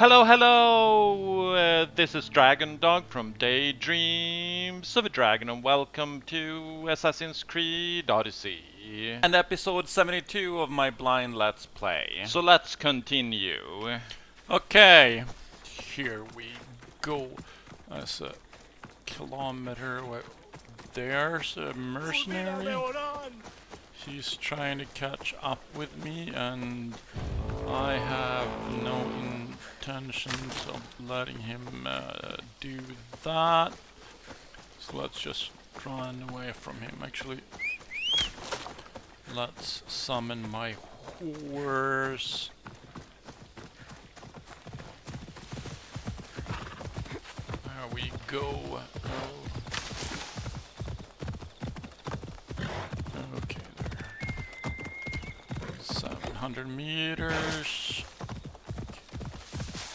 Hello, hello! This is Dragondog from Daydreams of a Dragon, and welcome to Assassin's Creed Odyssey. And episode 72 of my blind let's play. So let's continue. Okay, here we go. That's a kilometer away. There's a mercenary. She's trying to catch up with me, and I have no intentions of letting him do that. So let's just run away from him. Actually, let's summon my horse. There we go. Okay, there. 700 meters.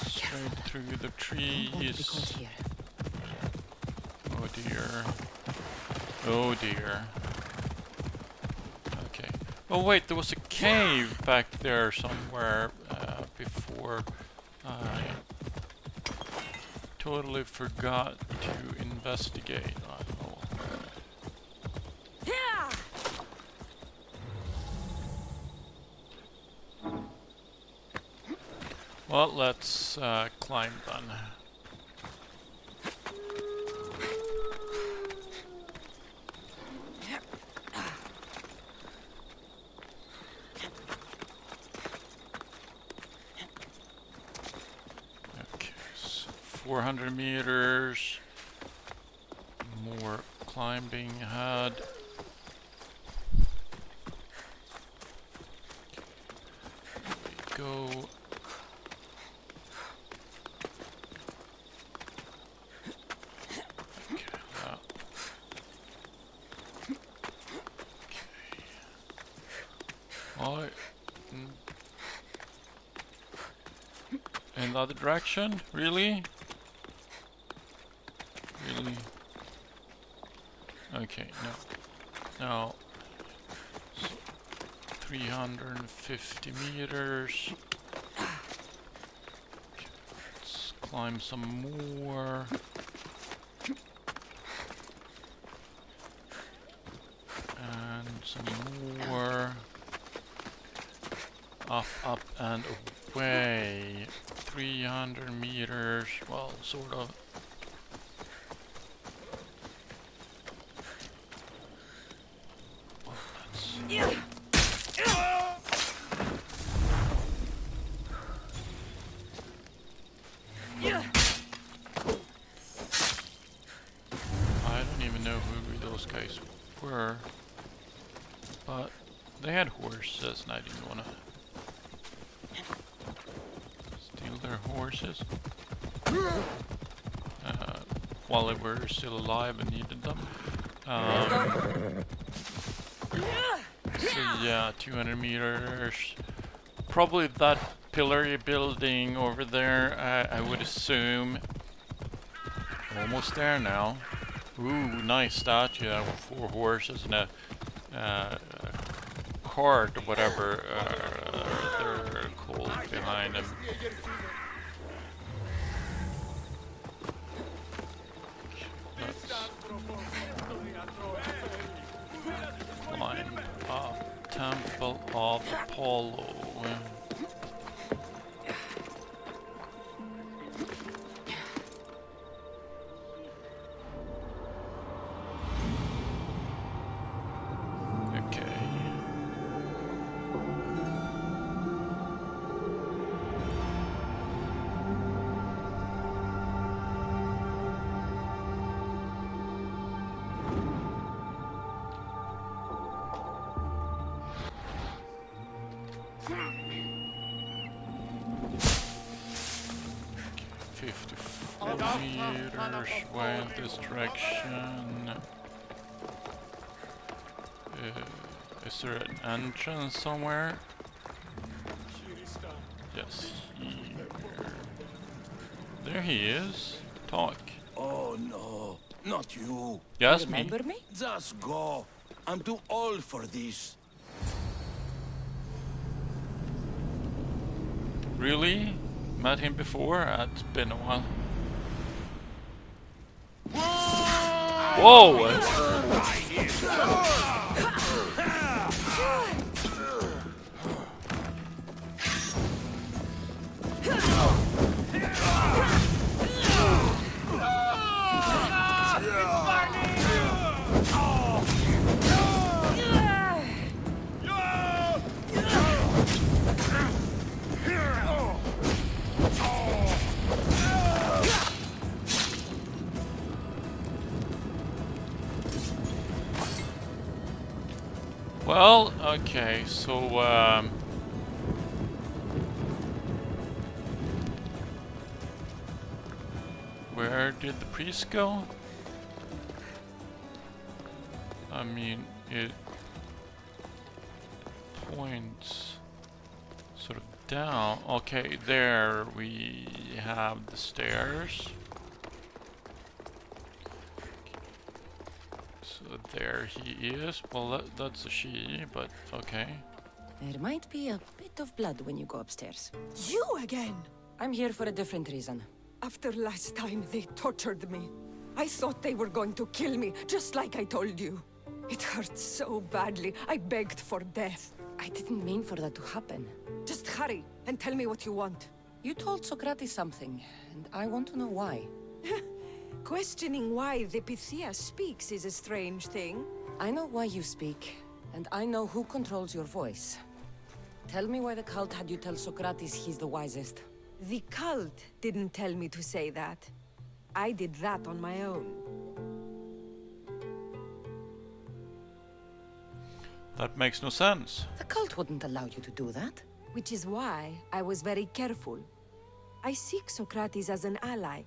Straight through the trees. Oh dear. Oh dear. Okay. Oh wait, there was a cave back there somewhere before. I totally forgot to investigate. I don't know. Well, let's climb then. Okay, so 400 meters. More climbing ahead. There we go. In the other direction? Really? Really? Okay, no. No. So 350 meters. Okay, let's climb some more. And some more. Up and away. 300 meters. Well, sort of. I don't even know who those guys were, but they had horses and I didn't want to steal their horses while they were still alive and needed them. So yeah, 200 meters. Probably that pillar building over there, I would assume. Almost there now. Ooh, nice statue with 4 horses and a cart or whatever they're called behind him. Let's climb up Temple of Apollo. Meters way in this direction. Is there an entrance somewhere? Yes, here. There he is. Talk. Oh no, not you. Yes, me. Remember me? Just go. I'm too old for this. Really? met him before? It's been a while. Whoa! Well, okay, so where did the priest go? I mean, it points sort of down. Okay, there we have the stairs. So there he is. Well, that's a she, but okay. There might be a bit of blood when you go upstairs. You again! I'm here for a different reason. After last time, they tortured me. I thought they were going to kill me, just like I told you. It hurt so badly, I begged for death. I didn't mean for that to happen. Just hurry, and tell me what you want. You told Socrates something, and I want to know why. Questioning why the Pythia speaks is a strange thing. I know why you speak, and I know who controls your voice. Tell me why the cult had you tell Socrates he's the wisest. The cult didn't tell me to say that. I did that on my own. That makes no sense. The cult wouldn't allow you to do that. Which is why I was very careful. I seek Socrates as an ally,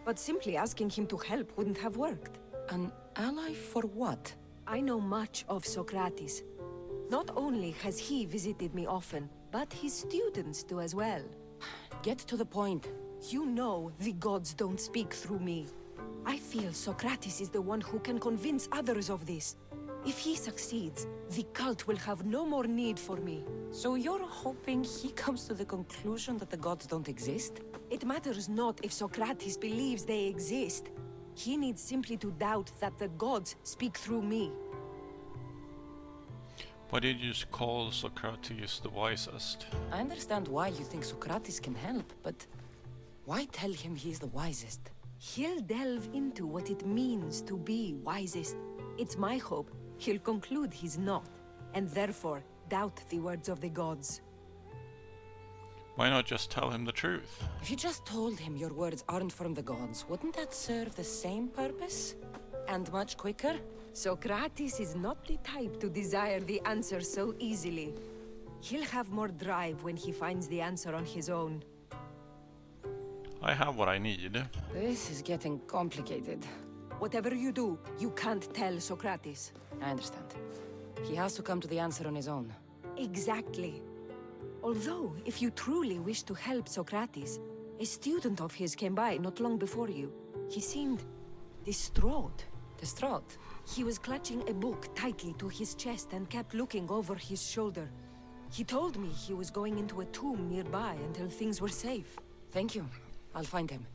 but simply asking him to help wouldn't have worked. An ally for what? I know much of Socrates. Not only has he visited me often, but his students do as well. Get to the point. You know the gods don't speak through me. I feel Socrates is the one who can convince others of this. If he succeeds, the cult will have no more need for me. So you're hoping he comes to the conclusion that the gods don't exist? It matters not if Socrates believes they exist. He needs simply to doubt that the gods speak through me. Why did you call Socrates the wisest? I understand why you think Socrates can help, but why tell him he's the wisest? He'll delve into what it means to be wisest. It's my hope he'll conclude he's not, and therefore doubt the words of the gods. Why not just tell him the truth? If you just told him your words aren't from the gods, wouldn't that serve the same purpose? And much quicker? Socrates is not the type to desire the answer so easily. He'll have more drive when he finds the answer on his own. I have what I need. This is getting complicated. Whatever you do, you can't tell Socrates. I understand. He has to come to the answer on his own. Exactly. Although, if you truly wish to help Socrates, a student of his came by not long before you. He seemed distraught. Distraught? He was clutching a book tightly to his chest and kept looking over his shoulder. He told me he was going into a tomb nearby until things were safe. Thank you. I'll find him.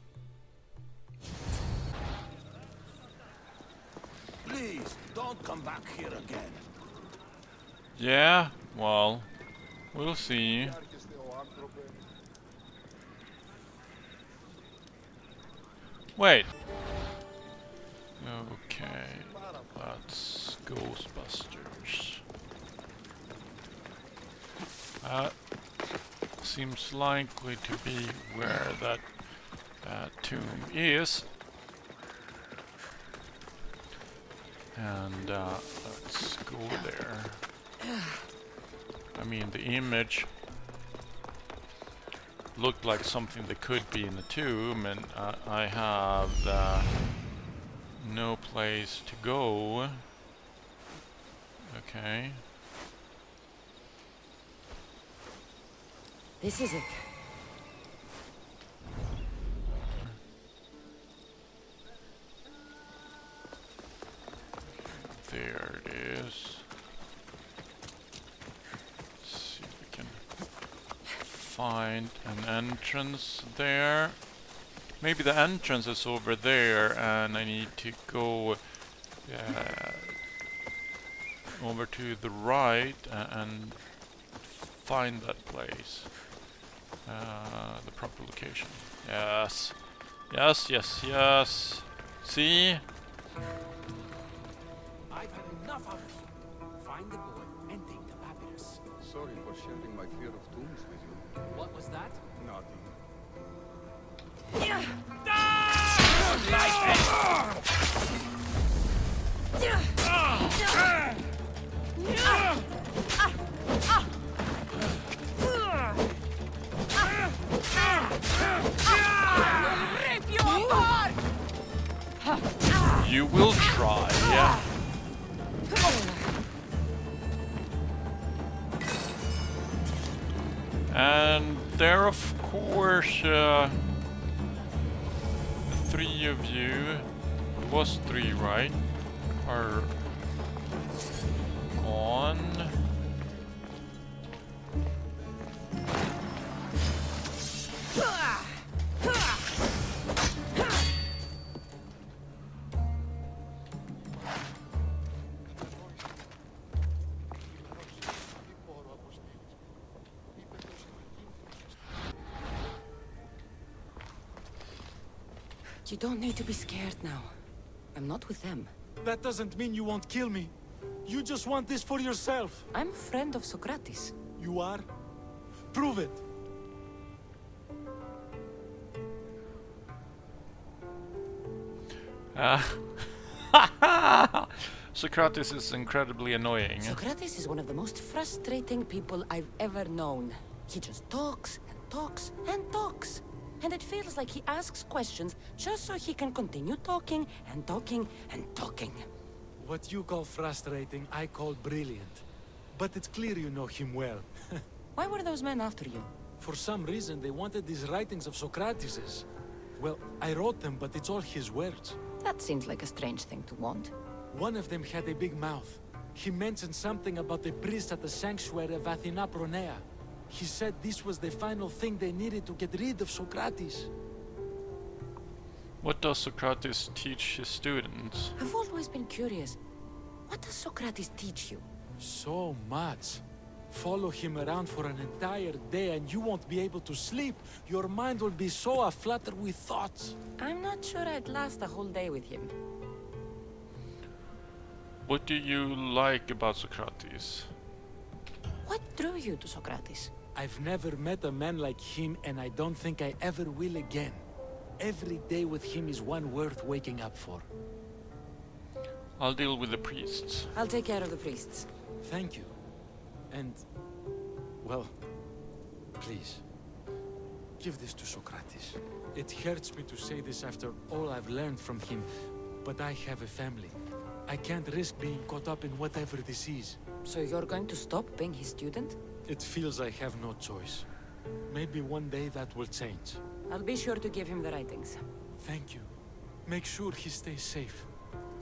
Please, don't come back here again. Yeah, well, we'll see. Wait. Okay, that's Ghostbusters. That seems likely to be where that tomb is. And let's go there. I mean, the image looked like something that could be in the tomb, and I have no place to go. Okay. This is it. There it is. Let's see if we can find an entrance there. Maybe the entrance is over there and I need to go over to the right and find that place. The proper location. Yes. Yes, yes, yes. See? I've had enough of you. Find the boy and take the papyrus. Sorry for sharing my fear of tombs with you. What was that? Nothing. Rip you apart! You will try, yeah. And there, of course, the three of you, it was three, right, are gone. You don't need to be scared now. I'm not with them. That doesn't mean you won't kill me. You just want this for yourself. I'm a friend of Socrates. You are? Prove it. Socrates is incredibly annoying. Socrates is one of the most frustrating people I've ever known. He just talks and talks and talks. And it feels like he asks questions just so he can continue talking and talking and talking. What you call frustrating, I call brilliant. But it's clear you know him well. Why were those men after you? For some reason, they wanted these writings of Socrates's. Well, I wrote them, but it's all his words. That seems like a strange thing to want. One of them had a big mouth. He mentioned something about the priest at the sanctuary of Athena Pronea. He said this was the final thing they needed to get rid of Socrates. What does Socrates teach his students? I've always been curious. What does Socrates teach you? So much. Follow him around for an entire day and you won't be able to sleep. Your mind will be so aflutter with thoughts. I'm not sure I'd last a whole day with him. What do you like about Socrates? What drew you to Socrates? I've never met a man like him and I don't think I ever will again. Every day with him is one worth waking up for. I'll deal with the priests. I'll take care of the priests. Thank you. And, well, please, give this to Socrates. It hurts me to say this after all I've learned from him, but I have a family. I can't risk being caught up in whatever this is. So you're going to stop being his student? It feels I have no choice. Maybe one day that will change. I'll be sure to give him the writings. Thank you. Make sure he stays safe.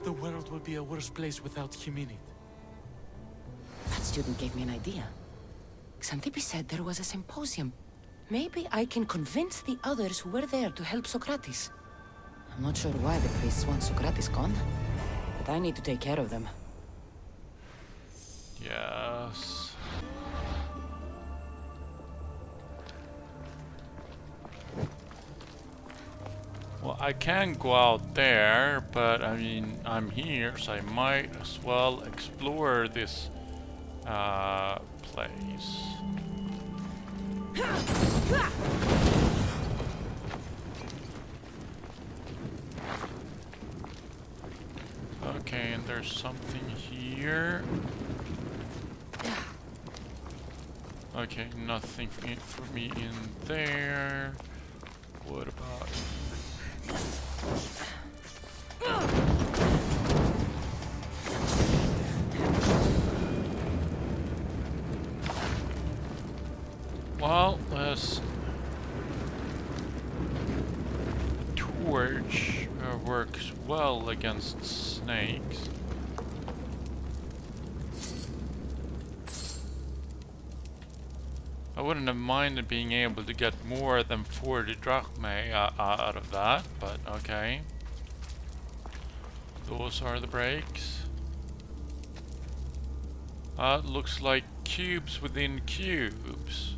The world will be a worse place without him in it. That student gave me an idea. Xanthippe said there was a symposium. Maybe I can convince the others who were there to help Socrates. I'm not sure why the priests want Socrates gone, but I need to take care of them. Yes. Well, I can go out there, but I mean, I'm here, so I might as well explore this place. Okay, and there's something here. Okay, nothing for me in there. What about... Well, this torch works well against snakes. I wouldn't have minded being able to get more than 40 drachmae out of that, but okay. Those are the breaks. Looks like cubes within cubes.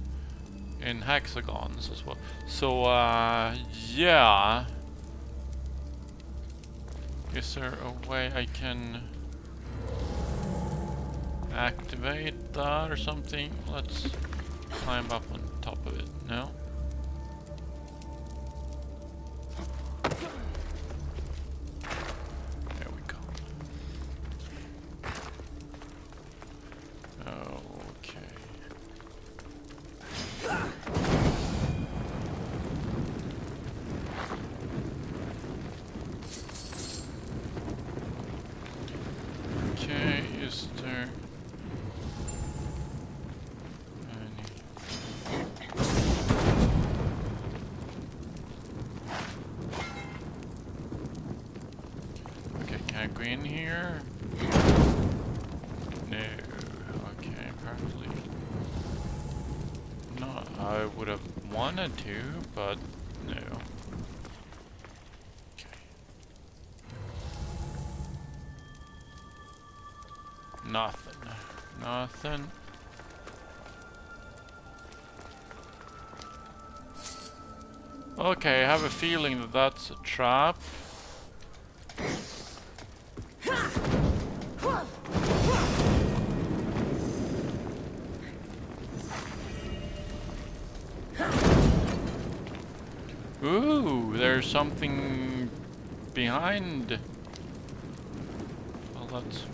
In hexagons as well. So, yeah. Is there a way I can activate that or something? Let's climb up on top of it. No? There we go. Okay. Okay, is there any... Okay, can I go in here? No. Okay, apparently not. I would have wanted to, but no. Okay. Nothing. Nothing. Okay, I have a feeling that that's a trap. Ooh, there's something behind. Well, that's...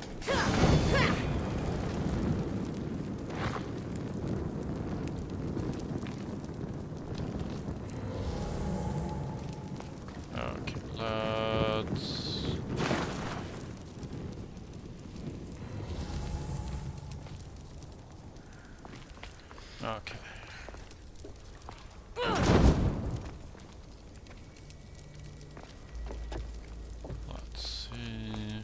Okay, let's... Okay. Let's see...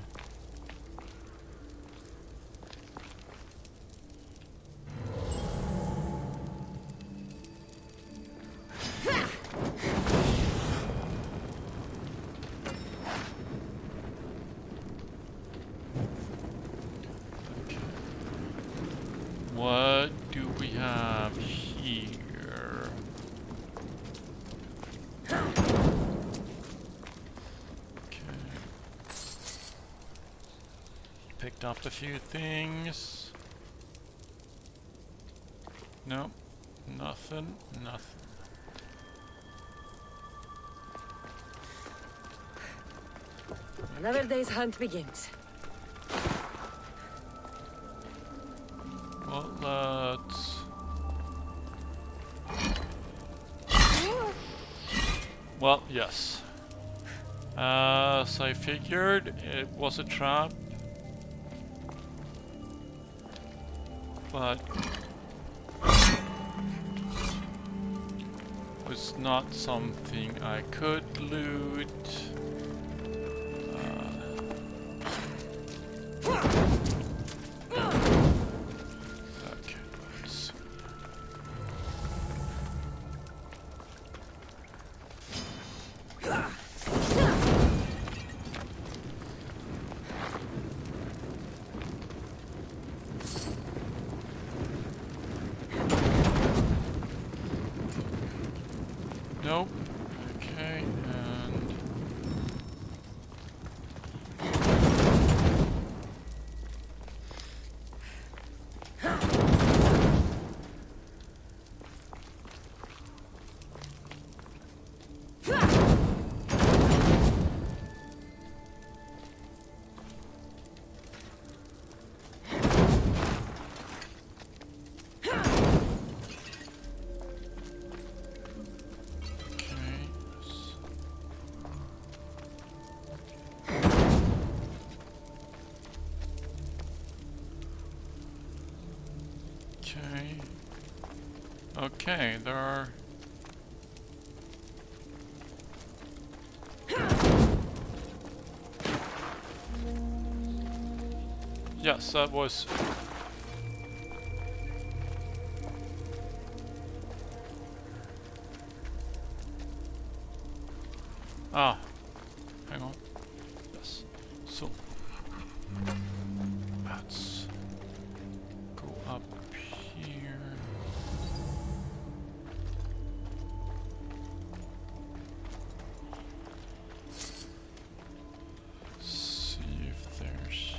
What do we have here? Okay. Picked up a few things. Nope. Nothing. Nothing. Another day's hunt begins. Well, let's... Well, yes. As I figured, it was a trap. But... was not something I could loot. Okay, let's see. Nope. Okay, and... Okay. Okay, there are... Yes, that was... Ah, hang on. Yes. So let's go up here. See if there's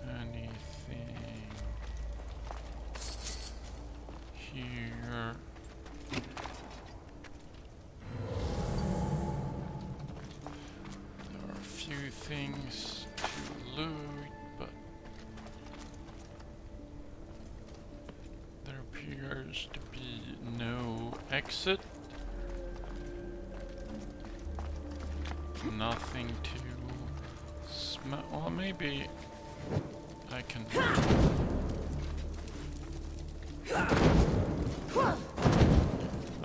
anything here. There are a few things to loot, but there appears to be no exit. Nothing to smell. Well, maybe I can.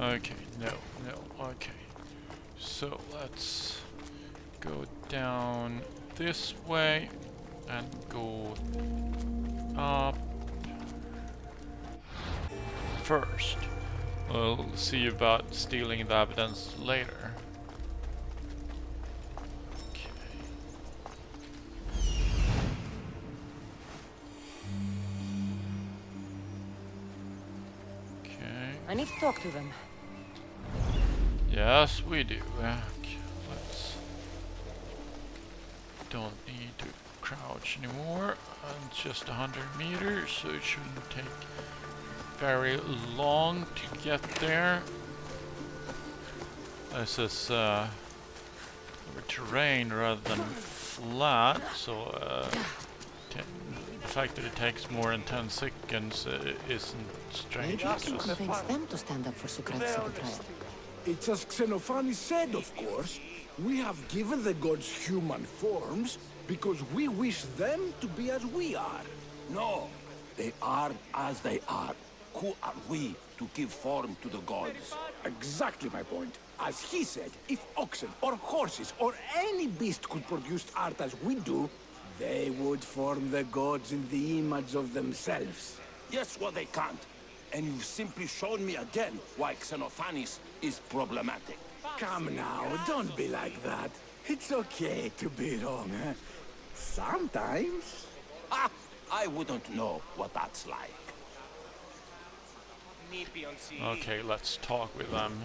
Okay, no, okay. So let's go down this way and go up first. We'll see about stealing the evidence later. I need to talk to them. Yes, we do. Okay, let's. Don't need to crouch anymore. Just 100 meters, so it shouldn't take very long to get there. This is terrain rather than flat, so the fact that it takes more than 10 seconds isn't strange. Maybe I can convince them to stand up for Socrates at the trial. It's as Xenophanes said, of course. We have given the gods human forms because we wish them to be as we are. No, they are as they are. Who are we to give form to the gods? Exactly my point. As he said, if oxen or horses or any beast could produce art as we do, they would form the gods in the image of themselves. Yes, well, they can't. And you've simply shown me again why Xenophanes is problematic. Come now, don't be like that. It's okay to be wrong, huh? Sometimes. Ah, I wouldn't know what that's like. Okay, let's talk with them.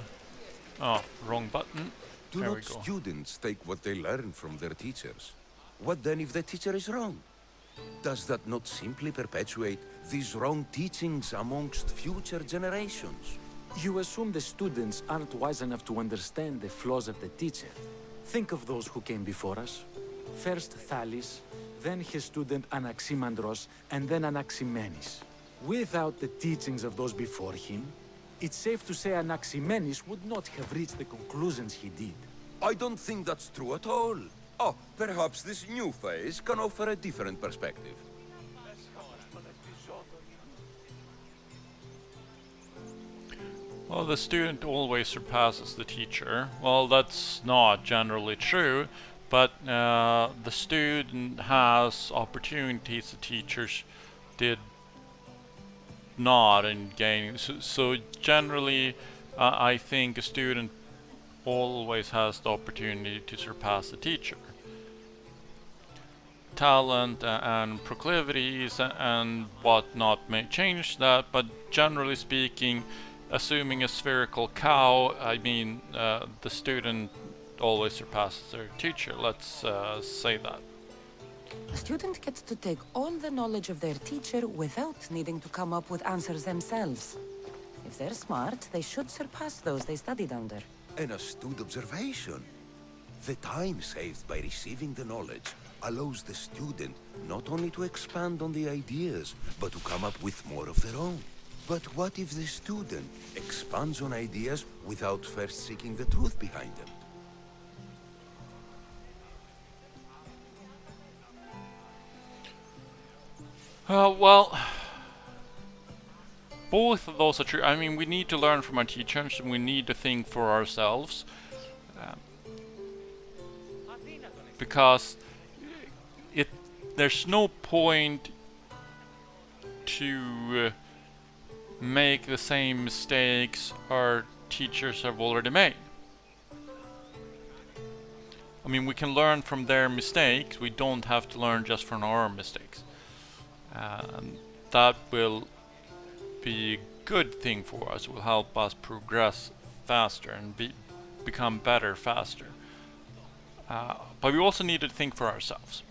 Oh, wrong button. Do There we not go. students take what they learn from their teachers? What then if the teacher is wrong? Does that not simply perpetuate these wrong teachings amongst future generations? You assume the students aren't wise enough to understand the flaws of the teacher. Think of those who came before us. First Thales, then his student Anaximandros, and then Anaximenes. Without the teachings of those before him, it's safe to say Anaximenes would not have reached the conclusions he did. I don't think that's true at all. Oh, perhaps this new phase can offer a different perspective. Well, the student always surpasses the teacher. Well, that's not generally true, but the student has opportunities the teachers did not in gaining. So generally, I think a student always has the opportunity to surpass the teacher. Talent and proclivities and whatnot may change that, but generally speaking, assuming a spherical cow, I mean the student always surpasses their teacher. Let's say that. A student gets to take all the knowledge of their teacher without needing to come up with answers themselves. If they're smart, they should surpass those they studied under. An astute observation. The time saved by receiving the knowledge allows the student not only to expand on the ideas, but to come up with more of their own. But what if the student expands on ideas without first seeking the truth behind them? Well, both of those are true. I mean, we need to learn from our teachers and we need to think for ourselves. Because there's no point to make the same mistakes our teachers have already made. I mean, we can learn from their mistakes. We don't have to learn just from our mistakes. And that will be a good thing for us. It will help us progress faster and become better faster. But we also need to think for ourselves.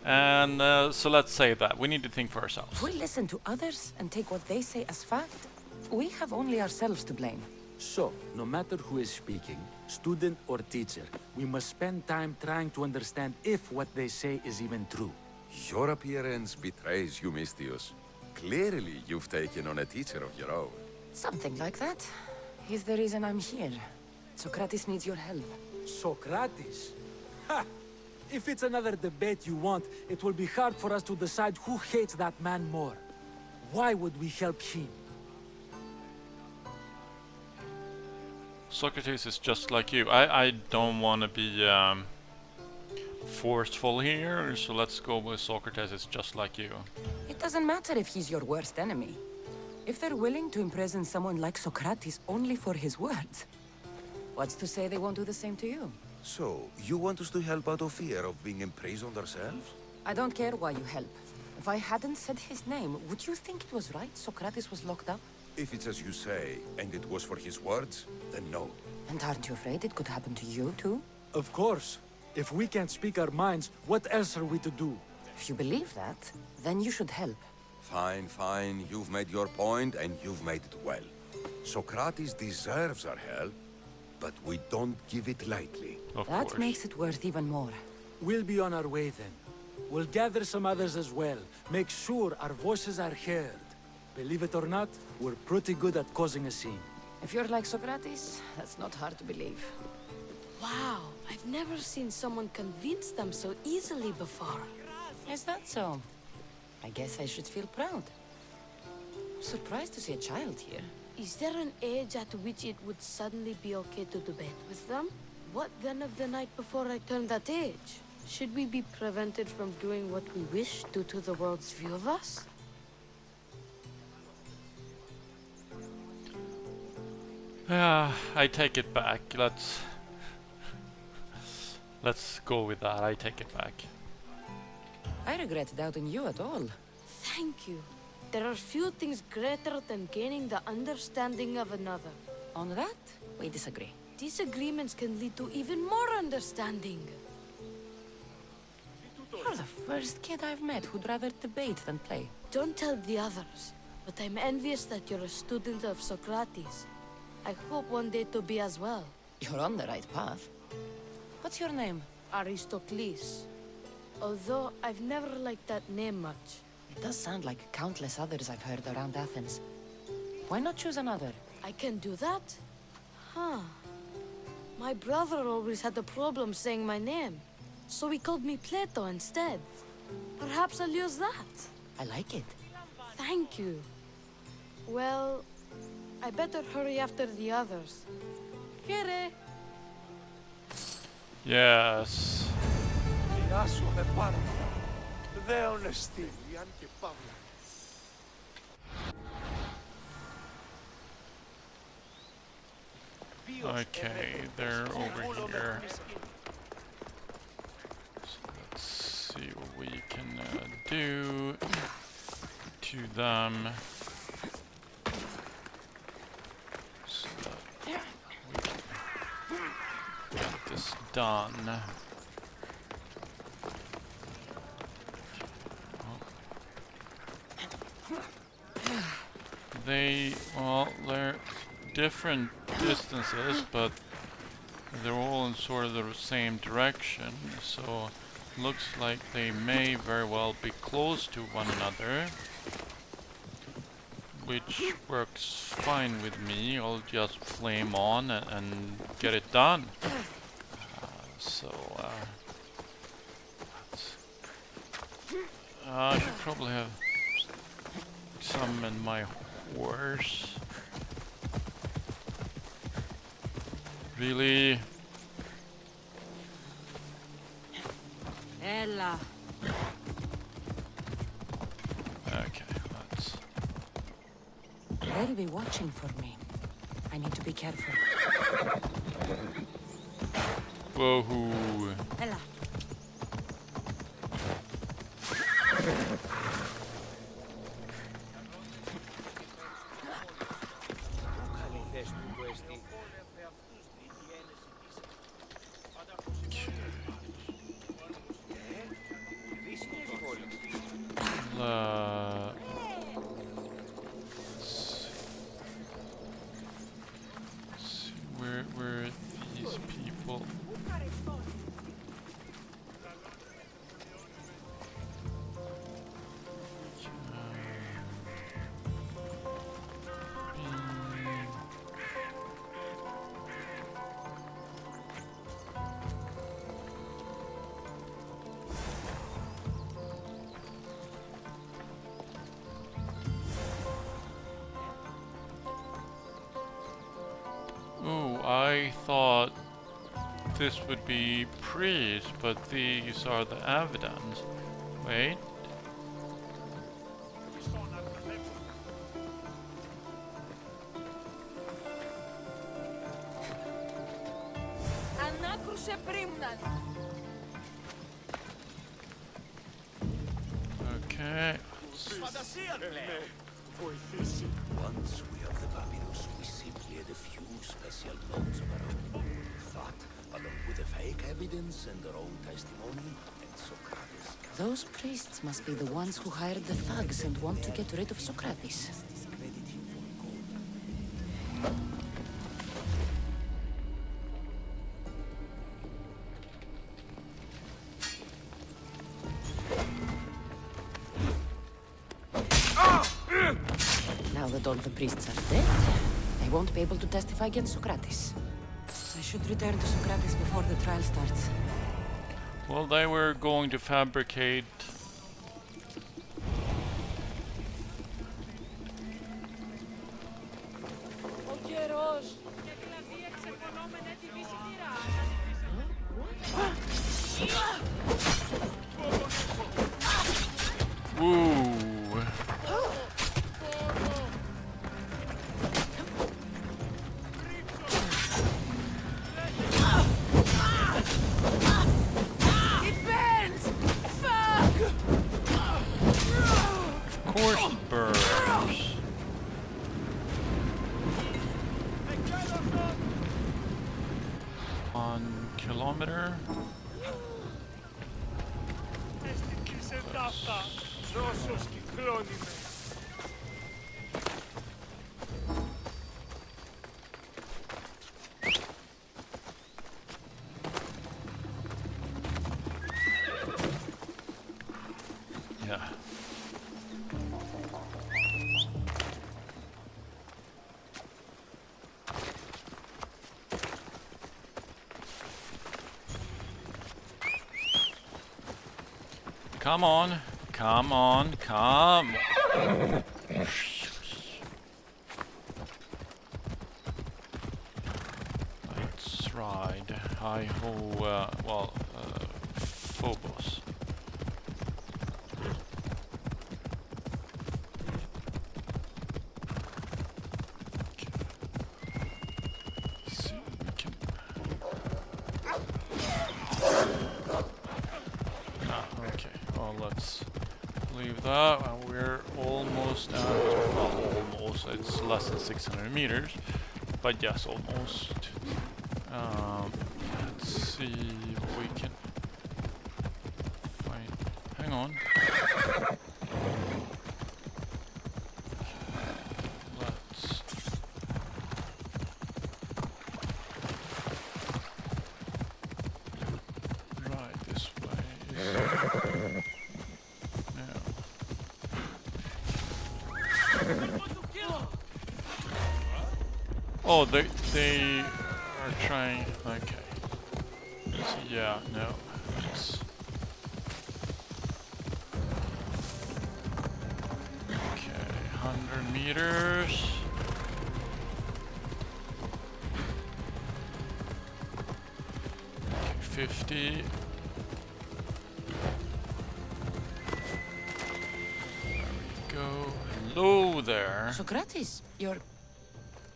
And so let's say that. We need to think for ourselves. If we listen to others and take what they say as fact, we have only ourselves to blame. So, no matter who is speaking, student or teacher, we must spend time trying to understand if what they say is even true. Your appearance betrays you, Mystius. Clearly, you've taken on a teacher of your own. Something like that. He's the reason I'm here. Socrates needs your help. Socrates? Ha! If it's another debate you want, it will be hard for us to decide who hates that man more. Why would we help him? Socrates is just like you. I don't want to be forceful here, so let's go with Socrates is just like you. It doesn't matter if he's your worst enemy. If they're willing to imprison someone like Socrates only for his words, what's to say they won't do the same to you? So, you want us to help out of fear of being imprisoned ourselves? I don't care why you help. If I hadn't said his name, would you think it was right Socrates was locked up? If it's as you say, and it was for his words, then no. And aren't you afraid it could happen to you too? Of course. If we can't speak our minds, what else are we to do? If you believe that, then you should help. Fine, fine. You've made your point, and you've made it well. Socrates deserves our help, but we don't give it lightly. Of That course. makes it worth even more. We'll be on our way then. We'll gather some others as well. Make sure our voices are heard. Believe it or not, we're pretty good at causing a scene. If you're like Socrates, that's not hard to believe. Wow, I've never seen someone convince them so easily before. Is that so? I guess I should feel proud. I'm surprised to see a child here. Is there an age at which it would suddenly be okay to debate with them? What then of the night before I turned that age? Should we be prevented from doing what we wish due to the world's view of us? I take it back. Let's go with that. I take it back. I regret doubting you at all. Thank you. There are few things greater than gaining the understanding of another. On that, we disagree. Disagreements can lead to even more understanding. You're the first kid I've met who'd rather debate than play. Don't tell the others, but I'm envious that you're a student of Socrates. I hope one day to be as well. You're on the right path. What's your name? Aristocles. Although I've never liked that name much. It does sound like countless others I've heard around Athens. Why not choose another? I can do that? Huh. My brother always had a problem saying my name, so he called me Plato instead. Perhaps I'll use that. I like it. Thank you. Well, I better hurry after the others. Here. Yes. Okay, they're over here. So let's see what we can do to them. So that we can get this done. They're different distances, but they're all in sort of the same direction, so looks like they may very well be close to one another, which works fine with me. I'll just flame on and get it done. I should probably have summoned my horse. Really? Ella. Okay, let's... They'll be watching for me. I need to be careful. Woohoo. Ella. See where these people. Oh, I thought this would be priests, but these are the evidence. Wait. Okay. Once we have the papyrus, we simply add a few special notes of our own. That, along with the fake evidence and their own testimony, and Socrates. Those priests must be the ones who hired the thugs and want to get rid of Socrates. Discredit him for good. Now that all the priests are dead, they won't be able to testify against Socrates. I should return to Socrates before the trial starts. Well, they were going to fabricate. Woo. Of course it burns. On kilometer. Yeah. Come on, come on, come on. Let's ride. Hi-ho, Phobos. See if we can. Okay. Well, let's leave that. And we're almost at. Well, almost. It's less than 600 meters, but yes, almost. Let's see what we can find. Hang on. Let's. Right this way. No. Oh, they are trying. Okay. So, yeah. No. Just. Okay. 100 meters. Okay, 50. There we go. Hello there. Socrates, you're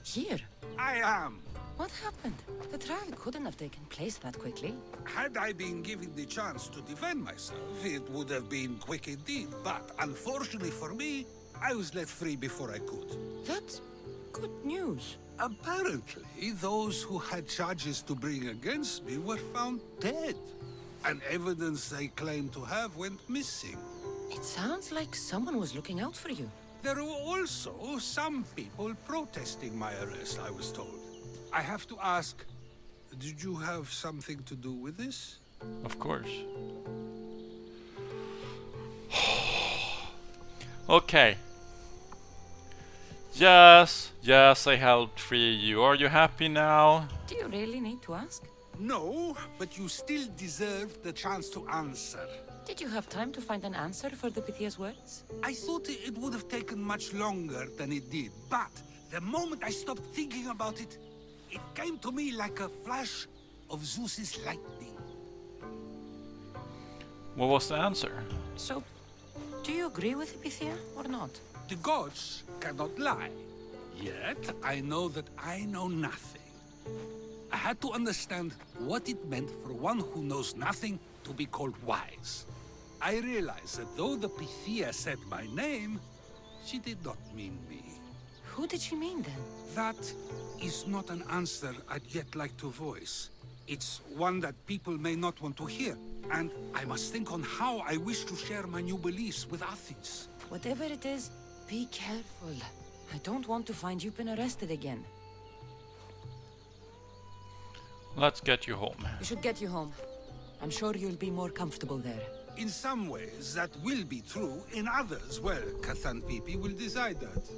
here. I am. What happened? The trial couldn't have taken place that quickly. Had I been given the chance to defend myself, it would have been quick indeed. But unfortunately for me, I was let free before I could. That's good news. Apparently, those who had charges to bring against me were found dead. And evidence they claimed to have went missing. It sounds like someone was looking out for you. There were also some people protesting my arrest, I was told. I have to ask, did you have something to do with this? Of course. Okay. Yes, I helped free you. Are you happy now? Do you really need to ask? No, but you still deserve the chance to answer. Did you have time to find an answer for the Pythia's words? I thought it would have taken much longer than it did, but the moment I stopped thinking about it, it came to me like a flash of Zeus's lightning. What was the answer? So, do you agree with Pythia or not? The gods cannot lie. Yet, I know that I know nothing. I had to understand what it meant for one who knows nothing to be called wise. I realized that though the Pythia said my name, she did not mean me. Who did she mean then? That is not an answer I'd yet like to voice. It's one that people may not want to hear, and I must think on how I wish to share my new beliefs with Athens. Whatever it is, be careful. I don't want to find you've been arrested again. Let's get you home. We should get you home. I'm sure you'll be more comfortable there. In some ways, that will be true. In others, well, Xanthippe will decide that.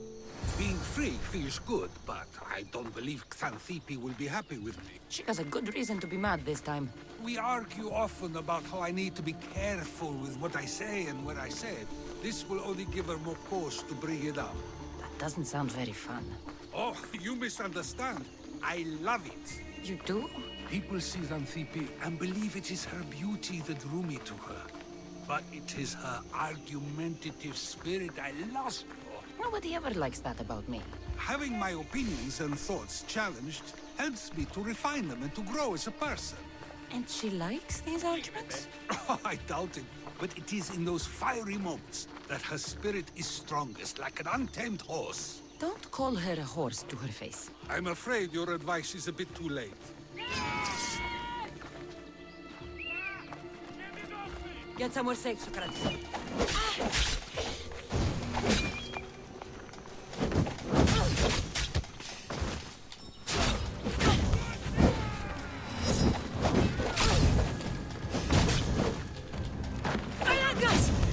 Being free feels good, but I don't believe Xanthippe will be happy with me. She has a good reason to be mad this time. We argue often about how I need to be careful with what I say and where I say it. This will only give her more cause to bring it up. That doesn't sound very fun. Oh, you misunderstand. I love it. You do? People see Xanthippe and believe it is her beauty that drew me to her. But it is her argumentative spirit I lust for. Nobody ever likes that about me. Having my opinions and thoughts challenged helps me to refine them and to grow as a person. And she likes these arguments? Oh, I doubt it. But it is in those fiery moments that her spirit is strongest, like an untamed horse. Don't call her a horse to her face. I'm afraid your advice is a bit too late. Get somewhere safe, Socrates.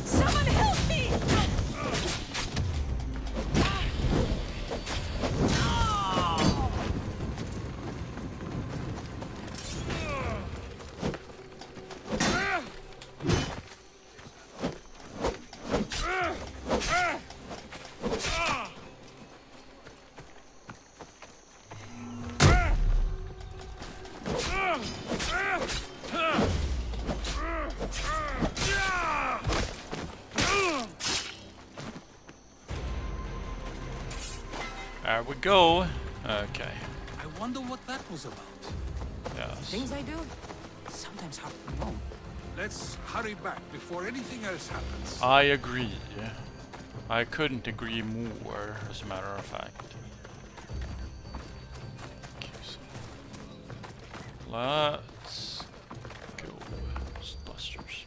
Someone help me! There we go. Okay. I wonder what that was about. Yes. Things I do? Sometimes hard to know. Let's hurry back before anything else happens. I agree. I couldn't agree more, as a matter of fact. Okay, so let's go. Busters.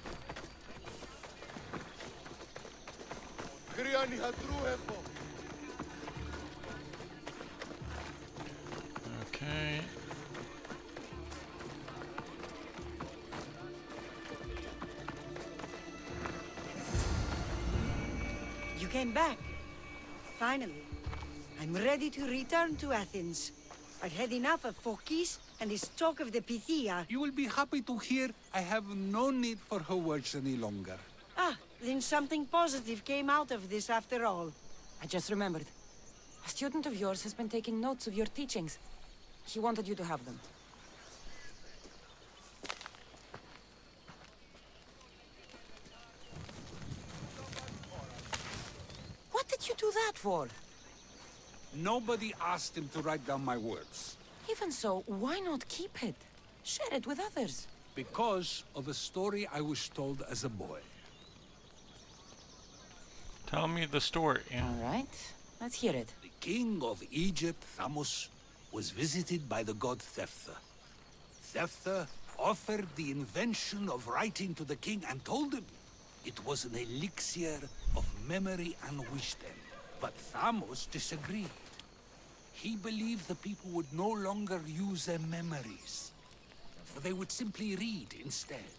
Okay. You came back. Finally. I'm ready to return to Athens. I've had enough of Phokis and his talk of the Pythia. You will be happy to hear I have no need for her words any longer. Ah, then something positive came out of this after all. I just remembered. A student of yours has been taking notes of your teachings. He wanted you to have them. What did you do that for? Nobody asked him to write down my words. Even so, why not keep it? Share it with others. Because of a story I was told as a boy. Tell me the story. All right, let's hear it. The king of Egypt, Thamos, was visited by the god Thephtha. Thephtha offered the invention of writing to the king and told him it was an elixir of memory and wisdom. But Thamos disagreed. He believed the people would no longer use their memories, for they would simply read instead.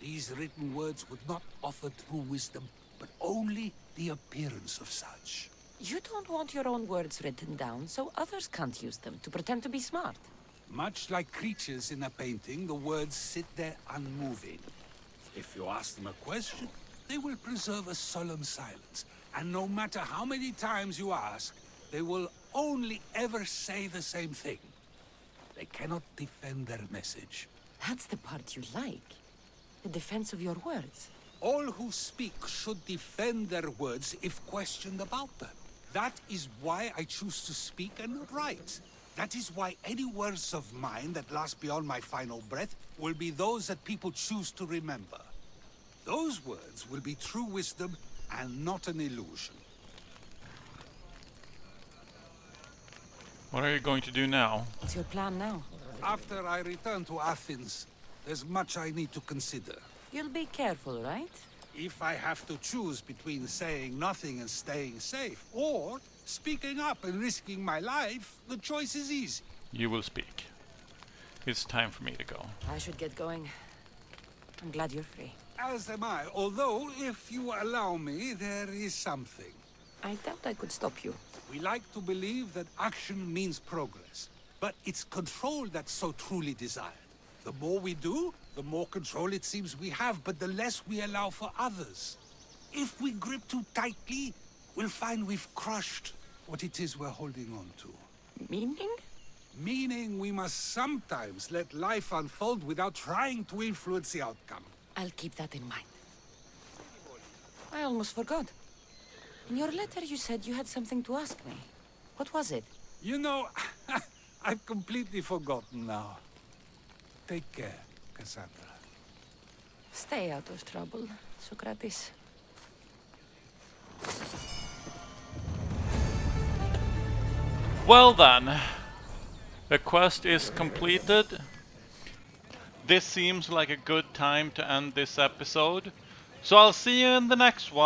These written words would not offer true wisdom, but only the appearance of such. You don't want your own words written down, so others can't use them to pretend to be smart. Much like creatures in a painting, the words sit there unmoving. If you ask them a question, they will preserve a solemn silence. And no matter how many times you ask, they will only ever say the same thing. They cannot defend their message. That's the part you like. The defense of your words. All who speak should defend their words if questioned about them. That is why I choose to speak and not write. That is why any words of mine that last beyond my final breath will be those that people choose to remember. Those words will be true wisdom and not an illusion. What are you going to do now? What's your plan now? After I return to Athens, there's much I need to consider. You'll be careful, right? If I have to choose between saying nothing and staying safe, or speaking up and risking my life, the choice is easy. You will speak. It's time for me to go. I should get going. I'm glad you're free. As am I, although, if you allow me, there is something. I doubt I could stop you. We like to believe that action means progress, but it's control that's so truly desired. The more we do, the more control it seems we have, but the less we allow for others. If we grip too tightly, we'll find we've crushed what it is we're holding on to. Meaning? Meaning we must sometimes let life unfold without trying to influence the outcome. I'll keep that in mind. I almost forgot. In your letter you said you had something to ask me. What was it? You know, I've completely forgotten now. Take care, Cassandra. Stay out of trouble, Socrates. Well then, the quest is completed. This seems like a good time to end this episode, so I'll see you in the next one.